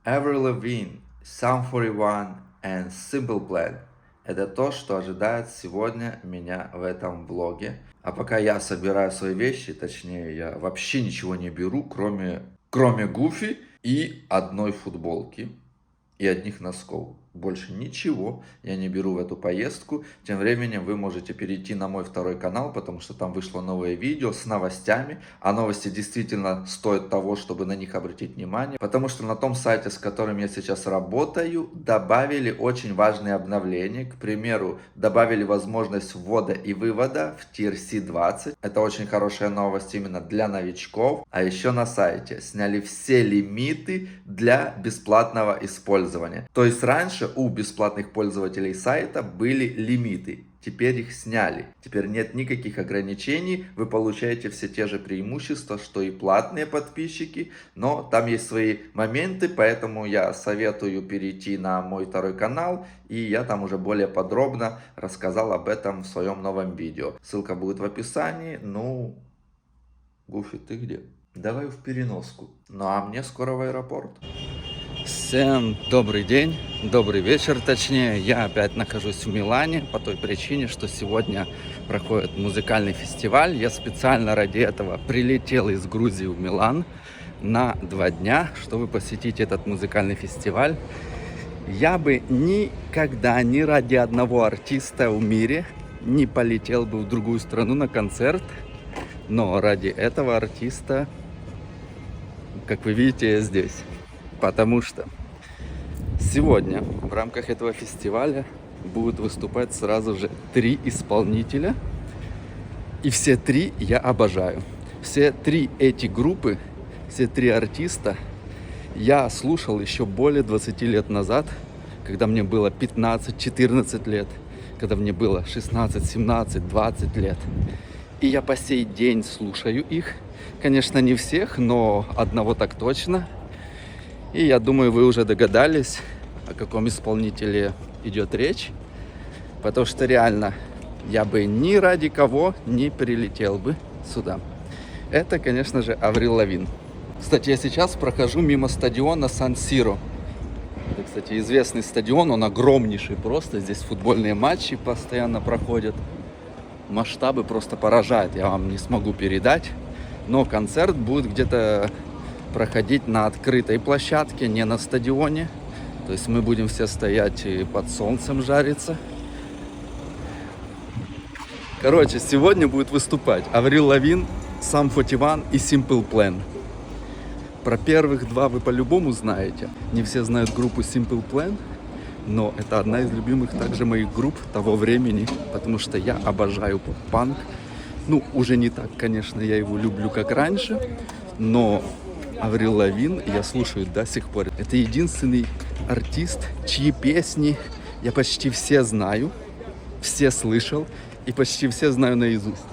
Avril Lavigne, Sum 41 and Simple Plan. Это то, что ожидает сегодня меня в этом влоге. А пока я собираю свои вещи, точнее, я вообще ничего не беру, кроме Гуфи и одной футболки и одних носков. Больше ничего я не беру в эту поездку. Тем временем вы можете перейти на мой второй канал, потому что там вышло новое видео с новостями. А новости действительно стоят того, чтобы на них обратить внимание. Потому что на том сайте, с которым я сейчас работаю, добавили очень важные обновления. К примеру, добавили возможность ввода и вывода в TRC-20. Это очень хорошая новость именно для новичков. А еще на сайте сняли все лимиты для бесплатного использования. То есть раньше у бесплатных пользователей сайта были лимиты. Теперь их сняли. Теперь нет никаких ограничений. Вы получаете все те же преимущества, что и платные подписчики. Но там есть свои моменты, поэтому я советую перейти на мой второй канал. И я там уже более подробно рассказал об этом в своем новом видео. Ссылка будет в описании. Ну, Гуфи, ты где? Давай в переноску. Ну а мне скоро в аэропорт. Всем добрый день, добрый вечер точнее. Я опять нахожусь в Милане по той причине, что сегодня проходит музыкальный фестиваль. Я специально ради этого прилетел из Грузии в Милан на 2 дня, чтобы посетить этот музыкальный фестиваль. Я бы никогда ни ради одного артиста в мире не полетел бы в другую страну на концерт. Но ради этого артиста, как вы видите, я здесь. Потому что сегодня в рамках этого фестиваля будут выступать сразу же 3 исполнителя. И все 3 я обожаю. Все 3 эти группы, все 3 артиста я слушал еще более 20 лет назад, когда мне было 15-14 лет, когда мне было 16, 17, 20 лет. И я по сей день слушаю их. Конечно, не всех, но одного так точно. И я думаю, вы уже догадались, о каком исполнителе идет речь. Потому что реально я бы ни ради кого не прилетел бы сюда. Это, конечно же, Аврил Лавин. Кстати, я сейчас прохожу мимо стадиона Сан-Сиро. Это, кстати, известный стадион, он огромнейший просто. Здесь футбольные матчи постоянно проходят. Масштабы просто поражают, я вам не смогу передать. Но концерт будет где-то проходить на открытой площадке, не на стадионе. То есть мы будем все стоять и под солнцем жариться. Короче, сегодня будет выступать Аврил Лавин, Sum 41 и Simple Plan. Про первых 2 вы по-любому знаете. Не все знают группу Simple Plan, но это одна из любимых также моих групп того времени, потому что я обожаю поп-панк. Ну, уже не так, конечно, я его люблю, как раньше, но Аврил Лавин я слушаю до сих пор. Это единственный артист, чьи песни я почти все знаю, все слышал и почти все знаю наизусть.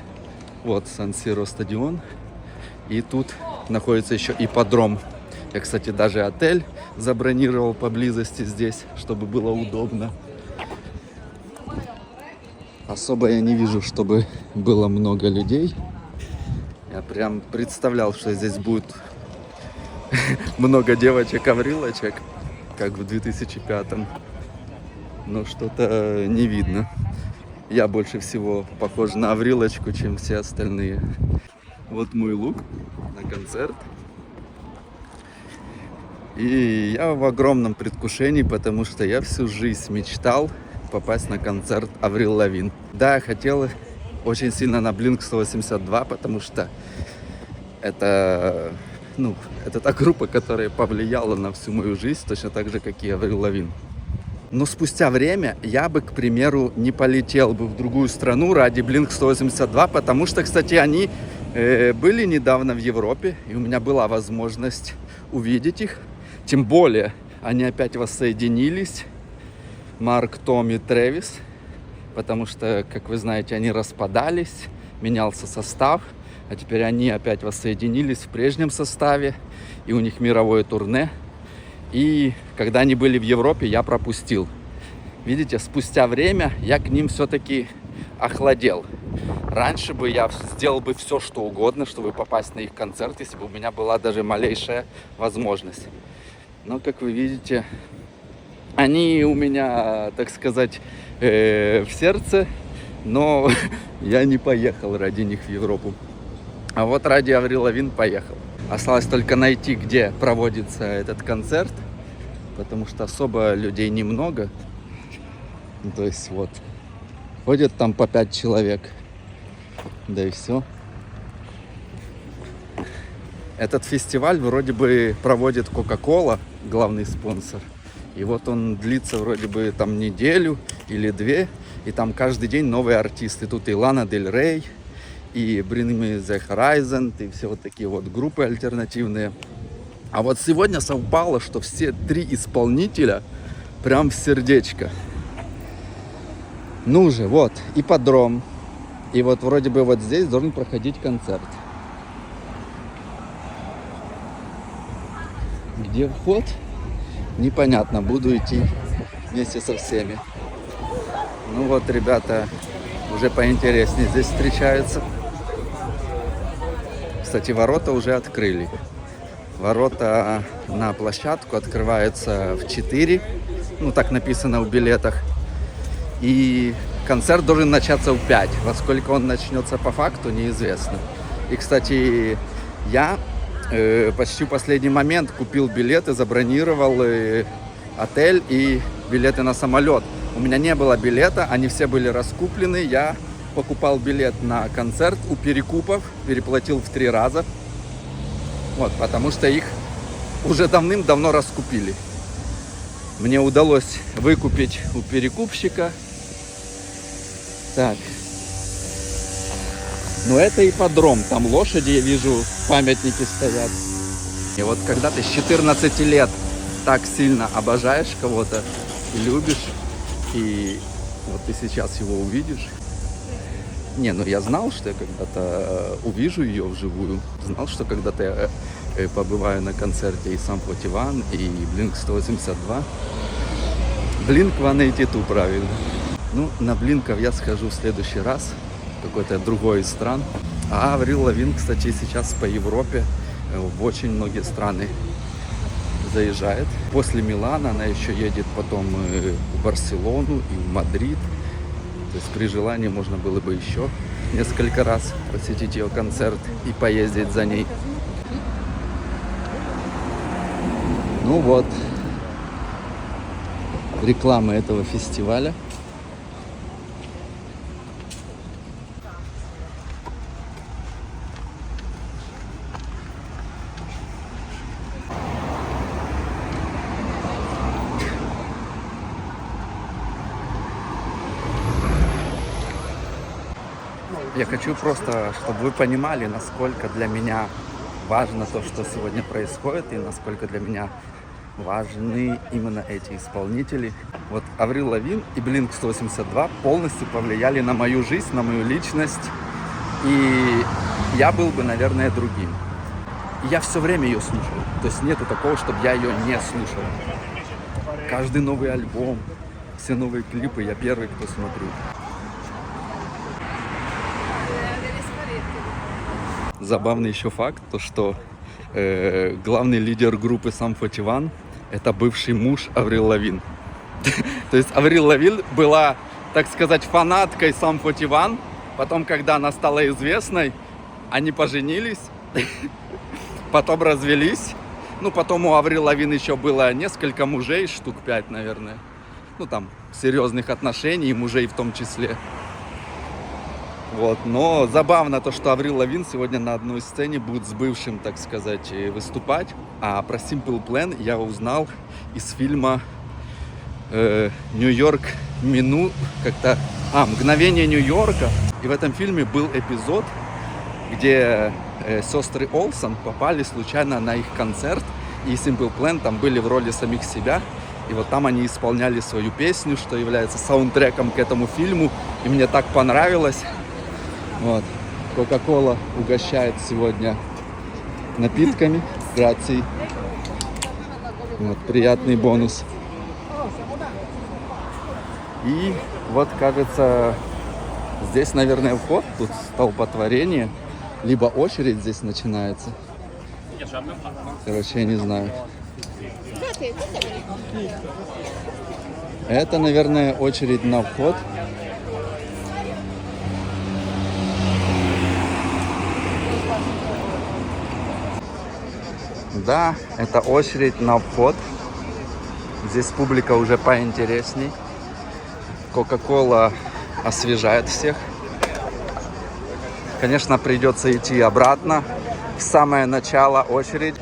Вот Сан-Сиро стадион, и тут находится еще ипподром. Я, кстати, даже отель забронировал поблизости здесь, чтобы было удобно. Особо я не вижу, чтобы было много людей. Я прям представлял, что здесь будет много девочек-аврилочек, как в 2005-м. Но что-то не видно. Я больше всего похож на Аврилочку, чем все остальные. Вот мой лук на концерт. И я в огромном предвкушении, потому что я всю жизнь мечтал попасть на концерт Аврил Лавин. Да, я хотел очень сильно на Blink-182, потому что это та группа, которая повлияла на всю мою жизнь, точно так же, как и Аврил Лавин. Но спустя время я бы, к примеру, не полетел бы в другую страну ради Blink-182, потому что, кстати, они были недавно в Европе, и у меня была возможность увидеть их. Тем более, они опять воссоединились, Марк, Том и Трэвис, потому что, как вы знаете, они распадались, менялся состав, а теперь они опять воссоединились в прежнем составе, и у них мировое турне. И когда они были в Европе, я пропустил. Видите, спустя время я к ним все-таки охладел. Раньше бы я сделал бы все, что угодно, чтобы попасть на их концерт, если бы у меня была даже малейшая возможность. Но, как вы видите, они у меня, так сказать, в сердце, но я не поехал ради них в Европу. А вот ради Аврил Лавин поехал. Осталось только найти, где проводится этот концерт, потому что особо людей немного. То есть вот, ходят там по 5 человек, да и все. Этот фестиваль вроде бы проводит Coca-Cola, главный спонсор. И вот он длится вроде бы там неделю или 2. И там каждый день новые артисты. Тут и Лана Дель Рей, и Bring Me The Horizon, и все вот такие вот группы альтернативные. А вот сегодня совпало, что все 3 исполнителя прям в сердечко. Ну же, вот, ипподром. И вот вроде бы вот здесь должен проходить концерт. Где вход? Непонятно, буду идти вместе со всеми. Ну вот, ребята уже поинтереснее здесь встречаются. Кстати, ворота уже открыли. Ворота на площадку открываются в 4. Ну, так написано в билетах. И концерт должен начаться в 5. Во сколько он начнется по факту, неизвестно. И, кстати, я почти в последний момент купил билеты, забронировал отель и билеты на самолет. У меня не было билета, они все были раскуплены. Я покупал билет на концерт у перекупов, переплатил в 3 раза. Вот, потому что их уже давным-давно раскупили. Мне удалось выкупить у перекупщика. Так. Но это ипподром, там лошади, я вижу, памятники стоят. И вот когда ты с 14 лет так сильно обожаешь кого-то и любишь, и вот ты сейчас его увидишь. Не, ну я знал, что я когда-то увижу ее вживую. Знал, что когда-то я побываю на концерте и Sum 41, и Blink 182. Blink 182, правильно. Ну, на Блинков я схожу в следующий раз. Какой-то другой из стран. А Аврил Лавин, кстати, сейчас по Европе в очень многие страны заезжает. После Милана она еще едет потом в Барселону и в Мадрид. То есть при желании можно было бы еще несколько раз посетить ее концерт и поездить за ней. Ну вот, реклама этого фестиваля. Я хочу просто, чтобы вы понимали, насколько для меня важно то, что сегодня происходит, и насколько для меня важны именно эти исполнители. Вот Аврил Лавин и Blink 182 полностью повлияли на мою жизнь, на мою личность, и я был бы, наверное, другим. И я все время ее слушал, то есть нету такого, чтобы я ее не слушал. Каждый новый альбом, все новые клипы, я первый, кто смотрю. Забавный еще факт, то что главный лидер группы Sum 41 это бывший муж Аврил Лавин. То есть Аврил Лавин была, так сказать, фанаткой Sum 41. Потом, когда она стала известной, они поженились, потом развелись. Ну, потом у Аврил Лавин еще было несколько мужей, штук 5, наверное. Ну, там, серьезных отношений, мужей в том числе. Вот. Но забавно то, что Аврил Лавин сегодня на одной сцене будет с бывшим, так сказать, выступать. А про Simple Plan я узнал из фильма «Нью-Йорк «Мгновение Нью-Йорка». И в этом фильме был эпизод, где сестры Олсен попали случайно на их концерт. И Simple Plan там были в роли самих себя. И вот там они исполняли свою песню, что является саундтреком к этому фильму. И мне так понравилось. Вот. Coca-Cola угощает сегодня напитками. Грации. Вот, приятный бонус. И вот, кажется, здесь, наверное, вход. Тут столпотворение. Либо очередь здесь начинается. Короче, я не знаю. Это, наверное, очередь на вход. Да, это очередь на вход. Здесь публика уже поинтересней. Кока-кола освежает всех. Конечно, придется идти обратно в самое начало очередь.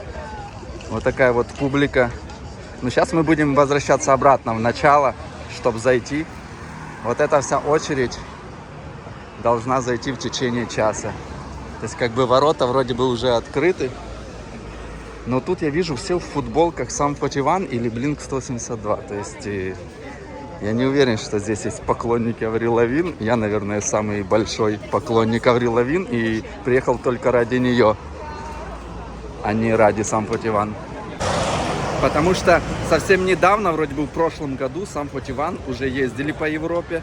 Вот такая вот публика. Но сейчас мы будем возвращаться обратно в начало, чтобы зайти. Вот эта вся очередь должна зайти в течение часа. То есть как бы ворота вроде бы уже открыты. Но тут я вижу все в футболках Sum 41 или Blink 182. То есть я не уверен, что здесь есть поклонники Аврил Лавин. Я, наверное, самый большой поклонник Аврил Лавин и приехал только ради нее, а не ради Sum 41. Потому что совсем недавно, вроде бы в прошлом году, Sum 41 уже ездили по Европе.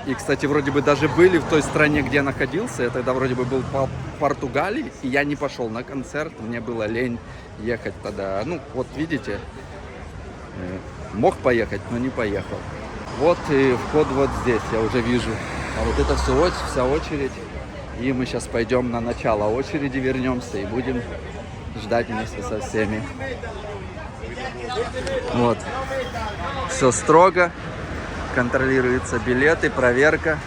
И, кстати, вроде бы даже были в той стране, где я находился. Я тогда вроде бы был в Португалии, и я не пошел на концерт. Мне было лень ехать тогда. Ну, вот видите, мог поехать, но не поехал. Вот и вход вот здесь, я уже вижу. А вот это все, вся очередь. И мы сейчас пойдем на начало очереди, вернемся и будем ждать вместе со всеми. Вот. Все строго. Контролируются билеты, проверка.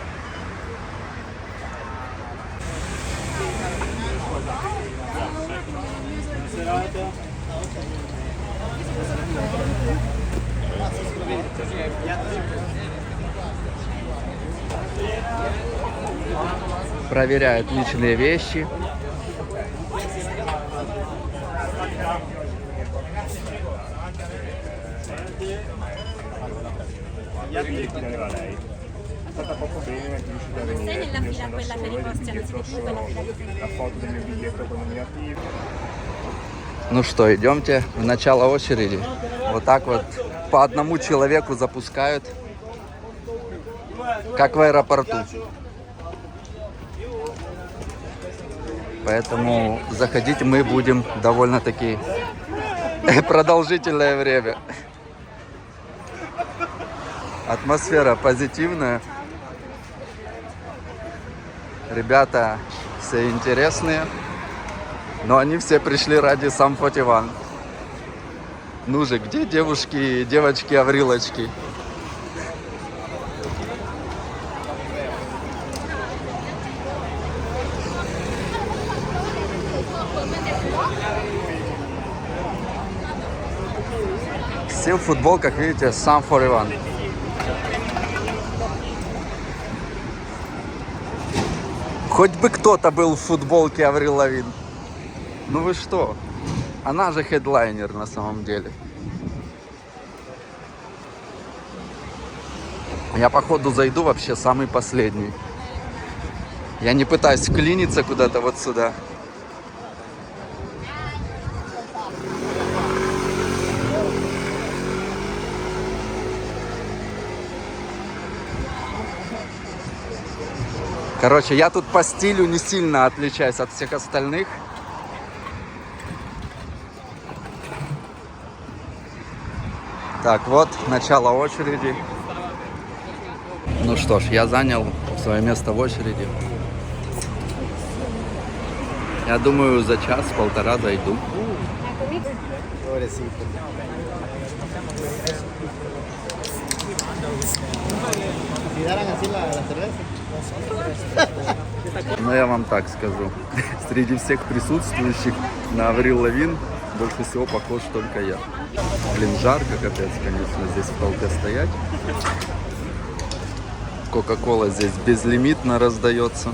Проверяют личные вещи. Ну что, идемте в начало очереди. Вот так вот по одному человеку запускают, как в аэропорту. Поэтому заходить мы будем довольно-таки продолжительное время. Атмосфера позитивная. Ребята все интересные. Но они все пришли ради Sum 41. Ну же, где девушки, девочки, Аврилочки? Все в футболках, видите, Sum 41. Хоть бы кто-то был в футболке Аврил Лавин. Ну вы что? Она же хедлайнер на самом деле. Я походу зайду вообще самый последний. Я не пытаюсь вклиниться куда-то вот сюда. Короче, я тут по стилю не сильно отличаюсь от всех остальных. Так, вот, начало очереди. Ну что ж, я занял свое место в очереди. Я думаю, за час-полтора зайду. Но я вам так скажу. Среди всех присутствующих на Аврил Лавин больше всего похож только я. Блин, жарко капец, конечно, здесь в толпе стоять. Кока-кола здесь безлимитно раздается.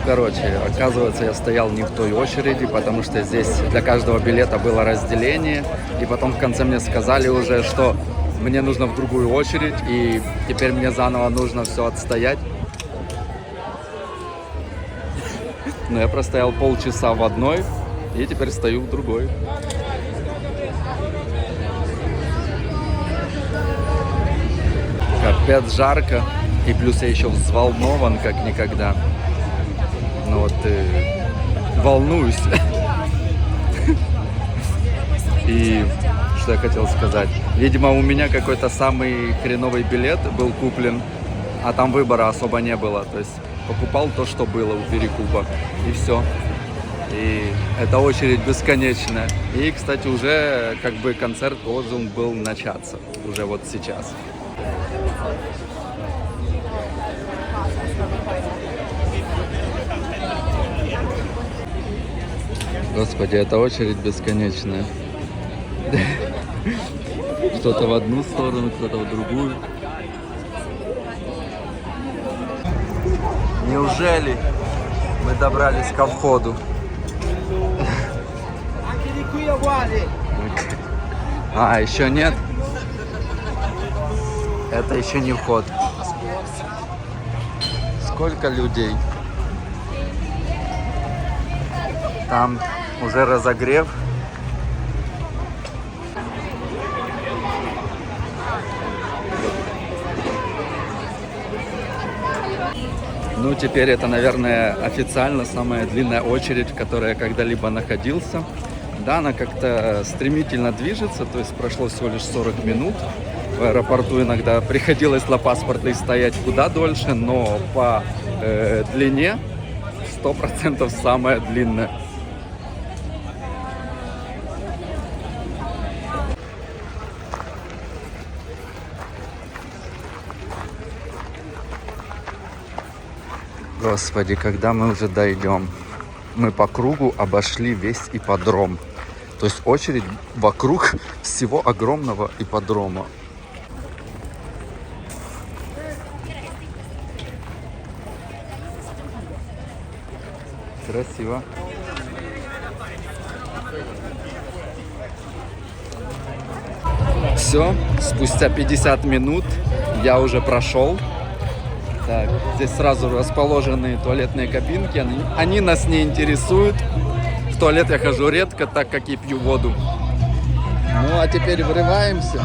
короче, оказывается, я стоял не в той очереди, потому что здесь для каждого билета было разделение. И потом в конце мне сказали уже, что мне нужно в другую очередь, и теперь мне заново нужно все отстоять. Но я простоял полчаса в одной, и теперь стою в другой. Капец жарко, и плюс я еще взволнован как никогда. Ну вот, волнуюсь. И что я хотел сказать? Видимо, у меня какой-то самый хреновый билет был куплен, а там выбора особо не было. То есть покупал то, что было у перекупа, и все. И эта очередь бесконечная. И, кстати, уже как бы концерт должен был начаться. Уже вот сейчас. Господи, эта очередь бесконечная. Кто-то в одну сторону, кто-то в другую. Неужели мы добрались ко входу? А, еще нет? Это еще не вход. Сколько людей? Там уже разогрев. Ну, теперь это, наверное, официально самая длинная очередь, в которой я когда-либо находился. Да, она как-то стремительно движется, то есть прошло всего лишь 40 минут. В аэропорту иногда приходилось на паспортной стоять куда дольше, но по длине 100% самая длинная. Господи, когда мы уже дойдем? Мы по кругу обошли весь ипподром. То есть очередь вокруг всего огромного ипподрома. Красиво. Все, спустя 50 минут я уже прошел. Так, здесь сразу расположены туалетные кабинки. Они нас не интересуют. В туалет я хожу редко, так как и пью воду. Ну, а теперь врываемся.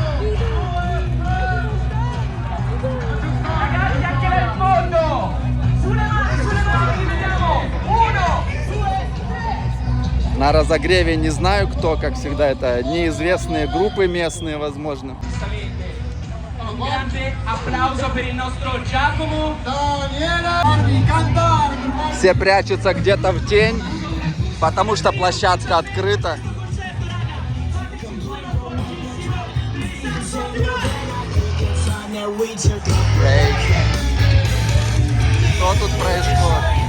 На разогреве не знаю кто, как всегда, это неизвестные группы местные, возможно. Все прячутся где-то в тень, потому что площадка открыта. Что тут происходит?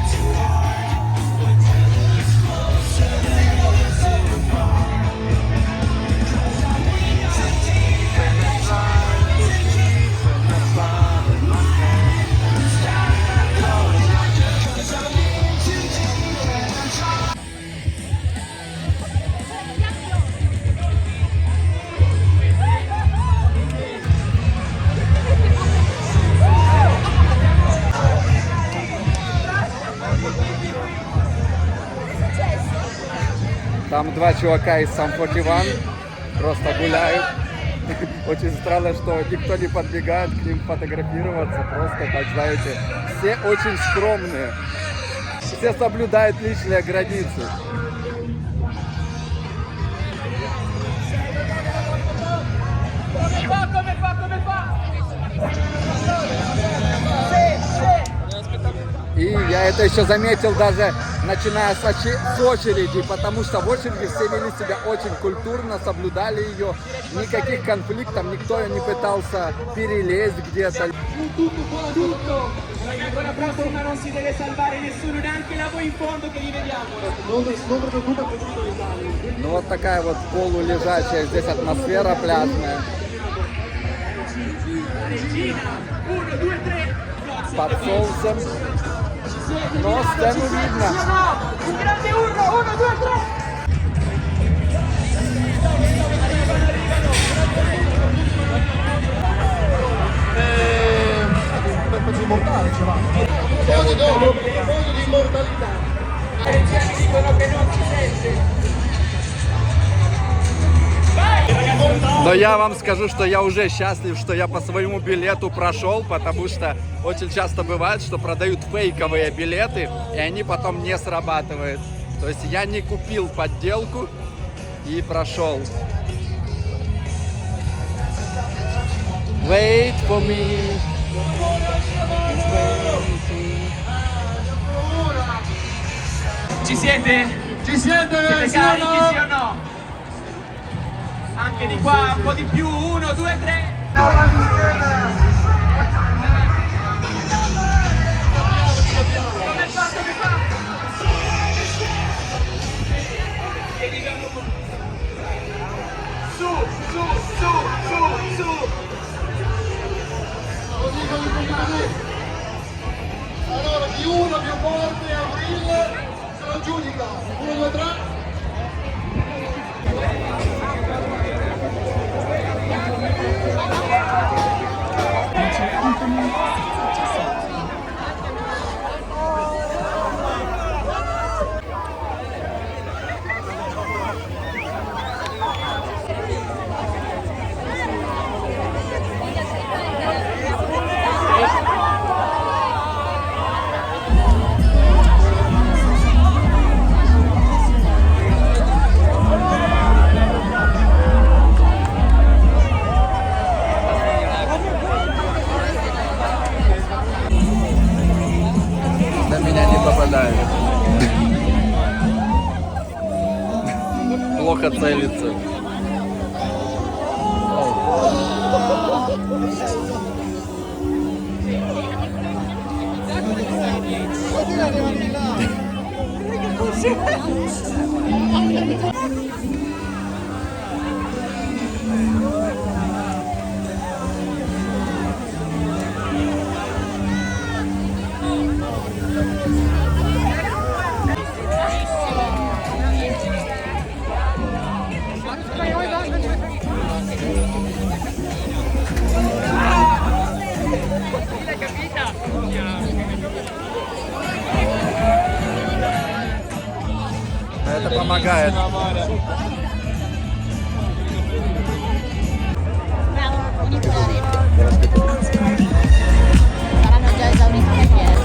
Там два чувака из Sum 41 просто гуляют. Очень странно, что никто не подбегает к ним фотографироваться. Просто, так знаете, все очень скромные. Все соблюдают личные границы. И я это еще заметил даже начиная с очереди, потому что в очереди все вели себя очень культурно, соблюдали ее, никаких конфликтов, никто не пытался перелезть где-то. Ну вот такая вот полулежачая здесь атмосфера пляжная. Под солнцем. No, stemmu видно. Un grande urlo, 1, 2, 3! Modo di immortalità. I reziani dicono che non si sente. Но я вам скажу, что я уже счастлив, что я по своему билету прошел, потому что очень часто бывает, что продают фейковые билеты, и они потом не срабатывают. То есть я не купил подделку и прошел. Wait for me. Ci siete? Ci siete? Siete Sì o carichi, no? sì o no? Anche di qua, un po' di più, 1, 2, 3. Come fatto che fa? Su, su, su, su, su. Così, così. Allora, chi uno più forte a aprile se lo giudica. 1, 2, 3. На меня не попадает. Плохо целится. Это помогает. Saranno già esauriti le pietre.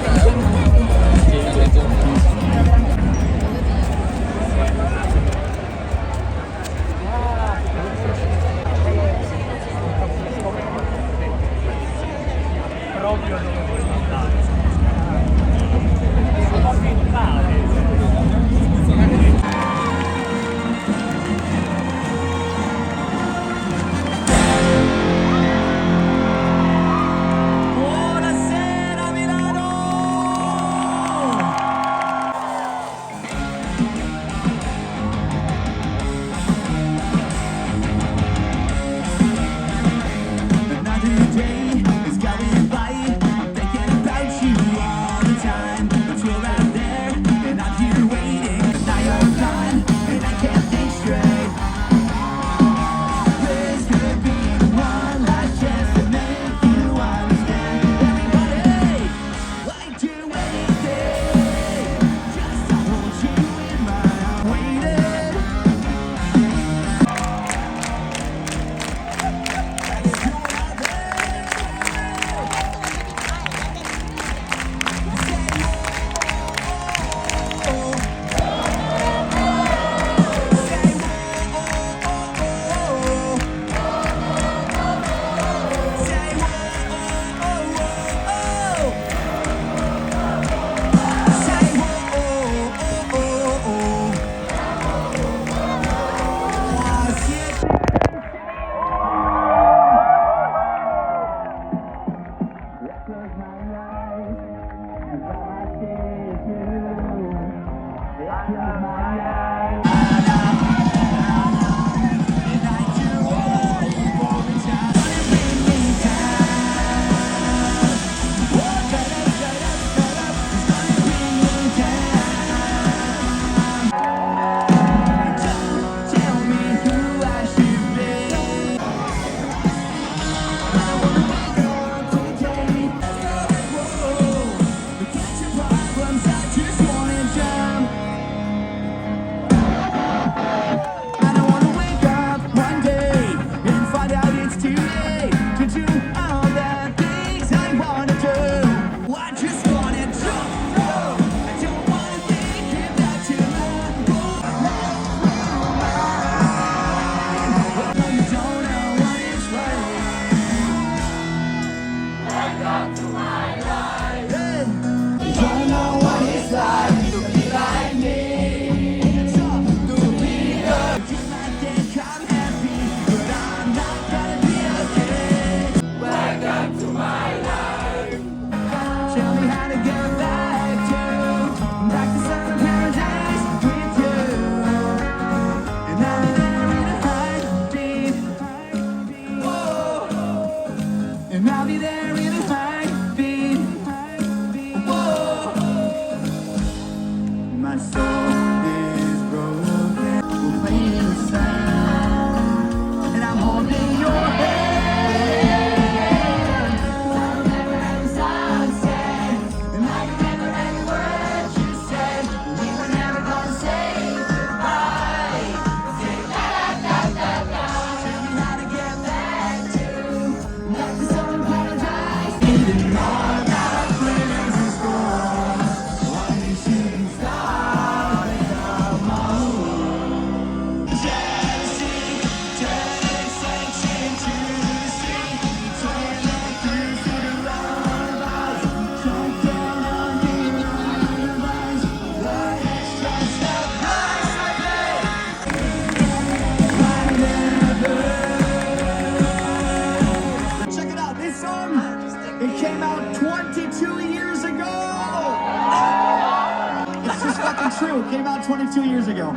2002 came out 22 years ago.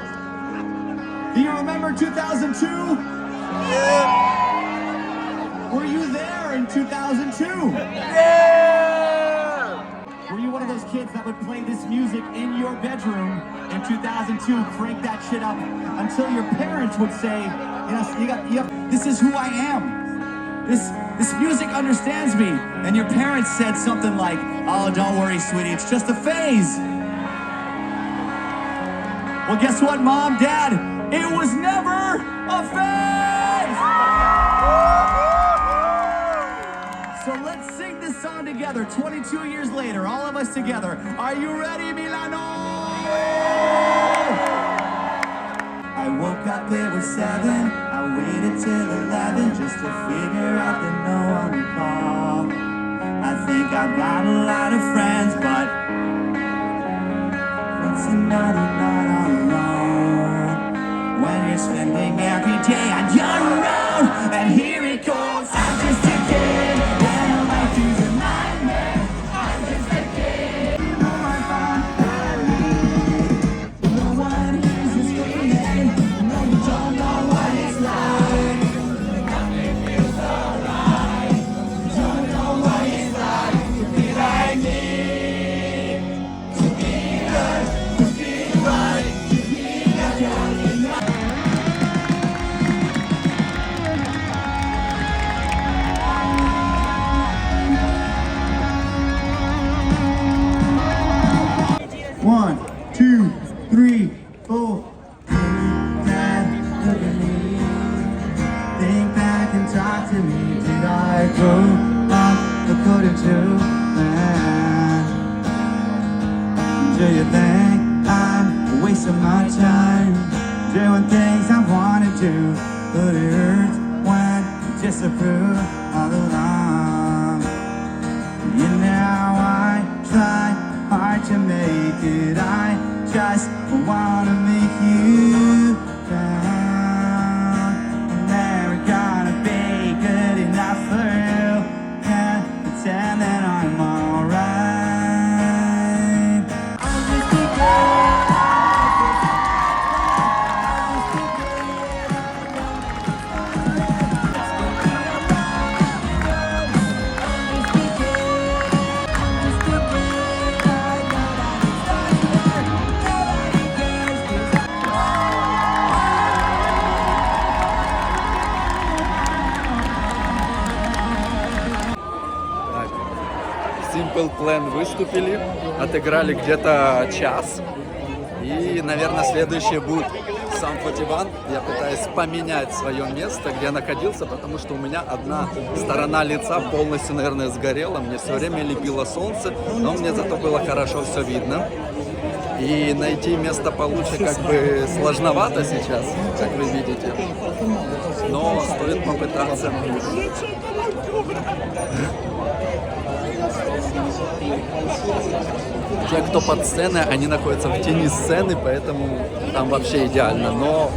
Do you remember 2002? Were you there in 2002? Were you one of those kids that would play this music in your bedroom in 2002, crank that shit up until your parents would say, this is who I am. This music understands me. And your parents said something like, oh, don't worry, sweetie, it's just a phase. Well, guess what, Mom, Dad? It was never a phase! So let's sing this song together, 22 years later, all of us together. Are you ready, Milano? I woke up, it was 7. I waited till 11 just to figure out that no one would call. I think I've got a lot of friends, but it's another night all alone. When you're spending every day on your own, and here it goes. I'm just a kid, and life is a nightmare. I'm just a kid. You know I found no one hears you screaming. No, you don't know what it's like. Nothing feels alright. You don't know what it's like to be like me. To be good, to be right, to be a One, two, three, four. Dad, look at me. Think back and talk to me. Did I grow up according to plan? Do you think I'm wasting my time doing things I want to do? But it hurts when you disapprove all along. You know I try hard to make it. I just wanna make you proud. Never gonna be good enough for you. Can't pretend that I'm alright. I'll just be good. Simple Plan выступили, отыграли где-то час. И, наверное, следующее будет Sum 41. Я пытаюсь поменять свое место, где я находился, потому что у меня одна сторона лица полностью, наверное, сгорела. Мне все время лепило солнце, но мне зато было хорошо все видно. И найти место получше как бы сложновато сейчас, как вы видите. Но стоит попытаться. Те, кто под сценой, они находятся в тени сцены, поэтому там вообще идеально. Но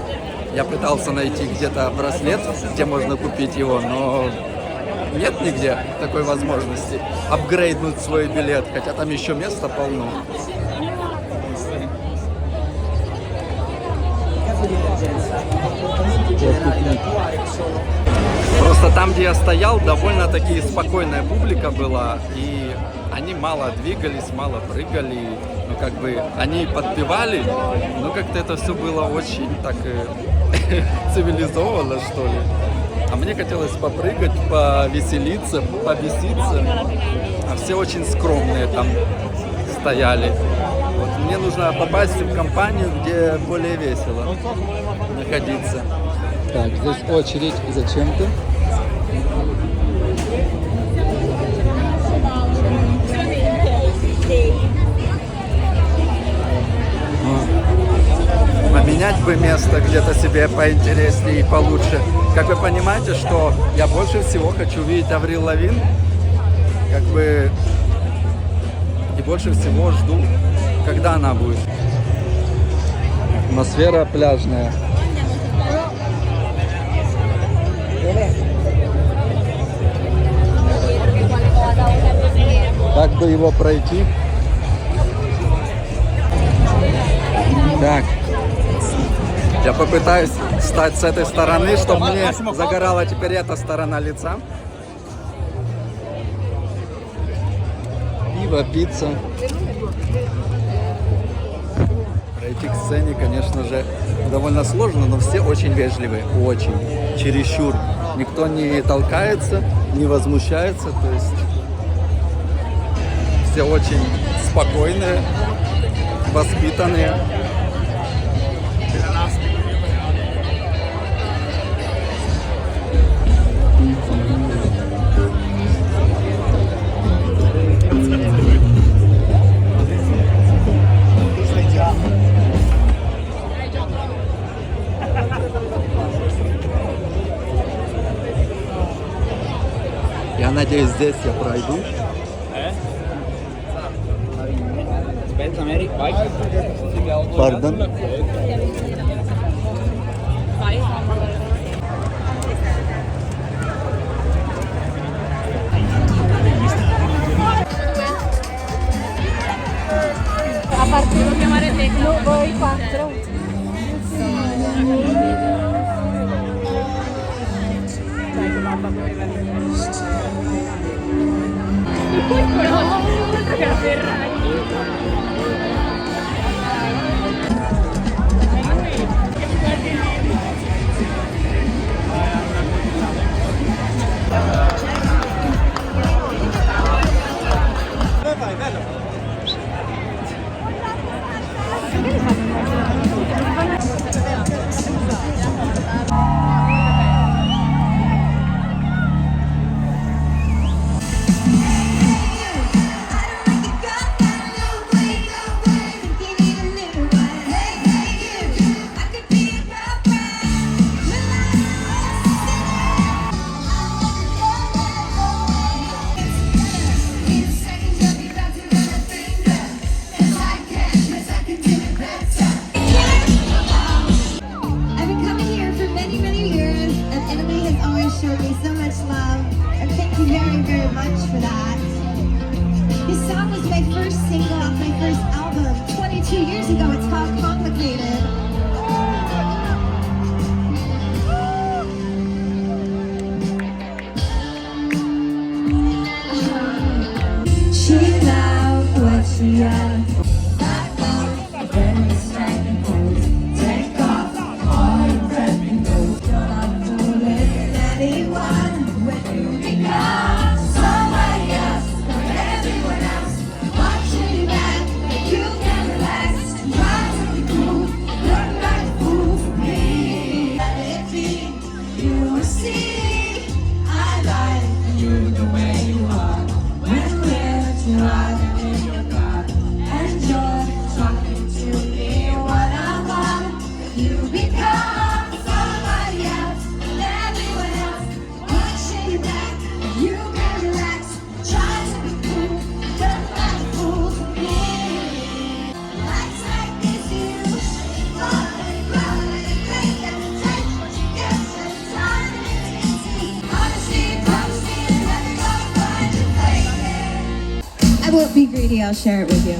я пытался найти где-то браслет, где можно купить его, но нет нигде такой возможности апгрейднуть свой билет, хотя там еще места полно. Просто там, где я стоял, довольно-таки спокойная публика была, и они мало двигались, мало прыгали, ну как бы они подпевали, но как-то это все было очень так цивилизованно, что ли. А мне хотелось попрыгать, повеселиться, побеситься, а все очень скромные там стояли. Вот мне нужно попасть в компанию, где более весело находиться. Так, здесь очередь зачем-то. Поменять бы место где-то себе поинтереснее и получше. Как вы понимаете, что я больше всего хочу увидеть Аврил Лавин, как бы, и больше всего жду, когда она будет. Атмосфера пляжная. Как бы его пройти? Так. Я попытаюсь встать с этой стороны, чтобы мне загорала теперь эта сторона лица. Пиво, пицца. Пройти к сцене, конечно же, довольно сложно, но все очень вежливые, очень, чересчур. Никто не толкается, не возмущается, то есть все очень спокойные, воспитанные. Я надеюсь, здесь я пройду. Пардон. A parte devo chiamare te. No, voi quattro. Dai, che mamma voleva il colpo no, oltre che la Ferrari. I've been coming here for many, many years, and Italy has always showed me so much love, and thank you very, very much for that. This song was my first single off my first album 22 years ago. It's called Complicated. Chill out, what you are. Take off all your prepping clothes. You're not fooling anyone when you become somebody else or everyone else. Watching you back, you can relax. Try to be cool, look like a fool for me. Let it be, you will see. I like you the way you are. When we're together in your car, and you're talking to me one-on-one. You become somebody else, and everyone else watching you back. You can relax, try to be cool, look like a fool to me. Lights like this, you fall and grow and break and take what you get. And time is easy. Honesty, and never gonna find your place. I won't be greedy. I'll share it with you.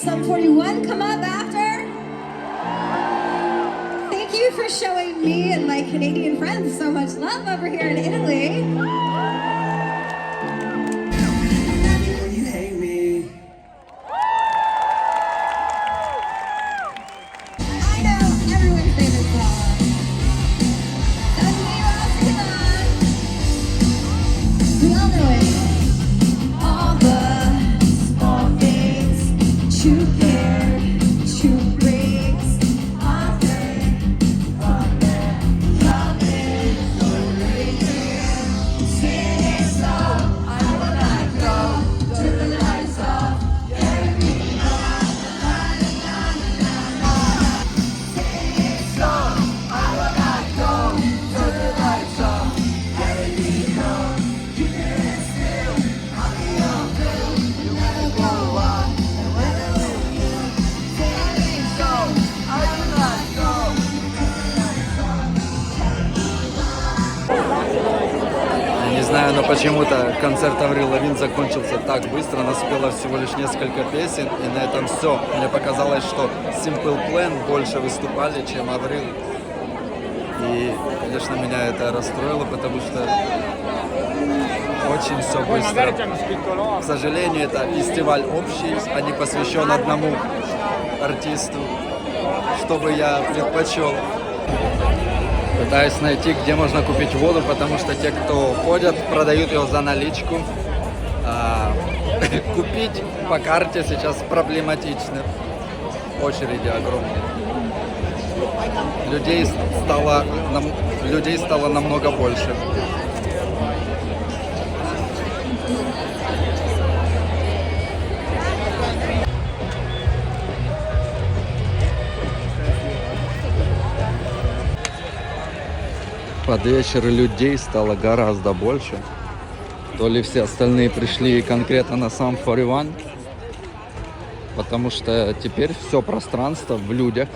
Sum 41 come up after? Thank you for showing me and my Canadian friends so much love over here in Italy. I know everyone's favorite song. Suddenly Ross, come on. We all know it. All the small things to care, to breaks, author, wonder, coming, singing song. I will not go, turn the lights off, carry me on. Singing song, I will not go, turn the lights off, carry me on. You can still, I'll be on blue. You never go on, and when I will you. Singing song, I will not go. Я не знаю, но почему-то концерт Аврил Лавин закончился так быстро, нас спело всего лишь несколько песен, и на этом все. Мне показалось, что Simple Plan больше выступали, чем Аврил. И, конечно, меня это расстроило, потому что очень все быстро. К сожалению, это фестиваль общий, а не посвящен одному артисту, что бы я предпочел. Пытаюсь найти, где можно купить воду, потому что те, кто ходят, продают ее за наличку. Купить по карте сейчас проблематично. Очереди огромные. Людей стало намного больше. Под вечер людей стало гораздо больше. То ли все остальные пришли конкретно на Sum 41, потому что теперь все пространство в людях.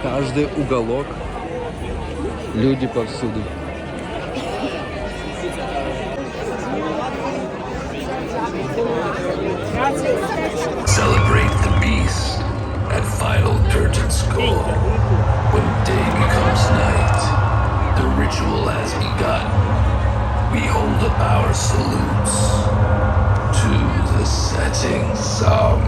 Каждый уголок, люди повсюду. Celebrate the beast at final curtains call. When day becomes night, the ritual has begun. We hold up our salutes to the setting sun.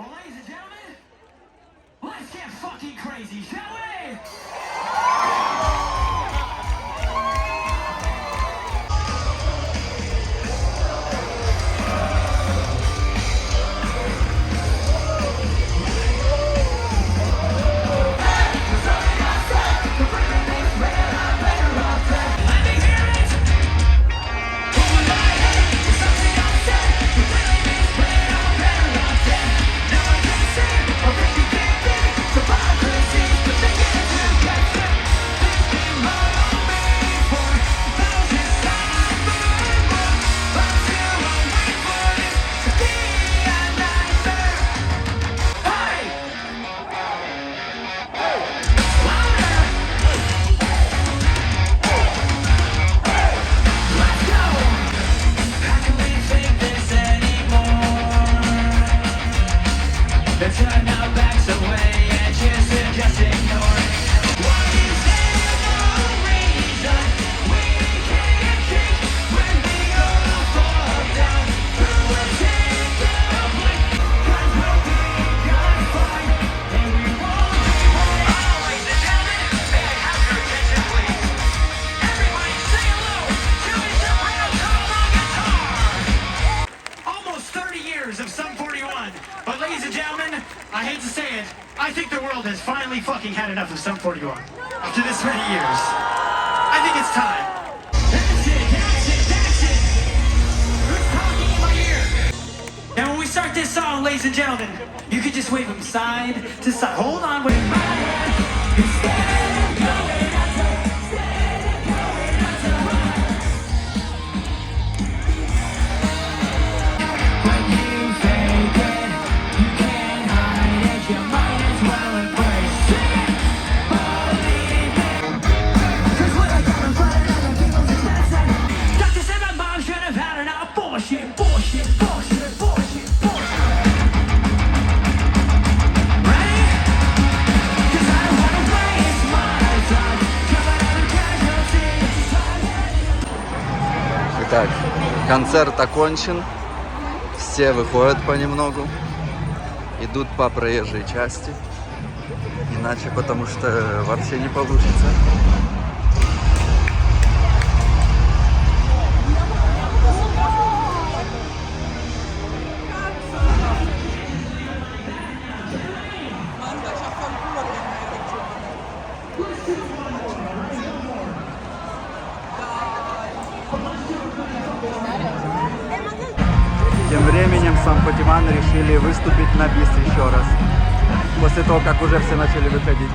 Ladies and gentlemen, let's get fucking crazy, shall we? Turn our backs away and choose to just ignore it. Why is there no reason we can't change when we all fall down? Who will take the blame? 'Cause we'll be just fine and we won't be more. Ladies and gentlemen, may I have your attention, please? Everybody say hello to his soprano solo on guitar. Almost 30 years of Sum 41. But ladies and gentlemen, I hate to say it, I think the world has finally fucking had enough of Sum 41. After this many years, I think it's time. That's it. this song, ladies and gentlemen, you could just wave them side to side. Hold on, wait. When you fake it, you can't hide it. You might as well embrace it. Believe it. 'Cause what I got in front of other people's medicine. Doctor said my mom should have had an abortion. Bullshit, bullshit, bullshit, bullshit. Right? 'Cause I don't wanna waste my time coming out of casualties. Итак, концерт окончен. Все выходят понемногу. Идут по проезжей части. Иначе потому что вообще не получится. Тем временем сам Патиман решили выступить на бис еще раз. После того, как уже все начали выходить.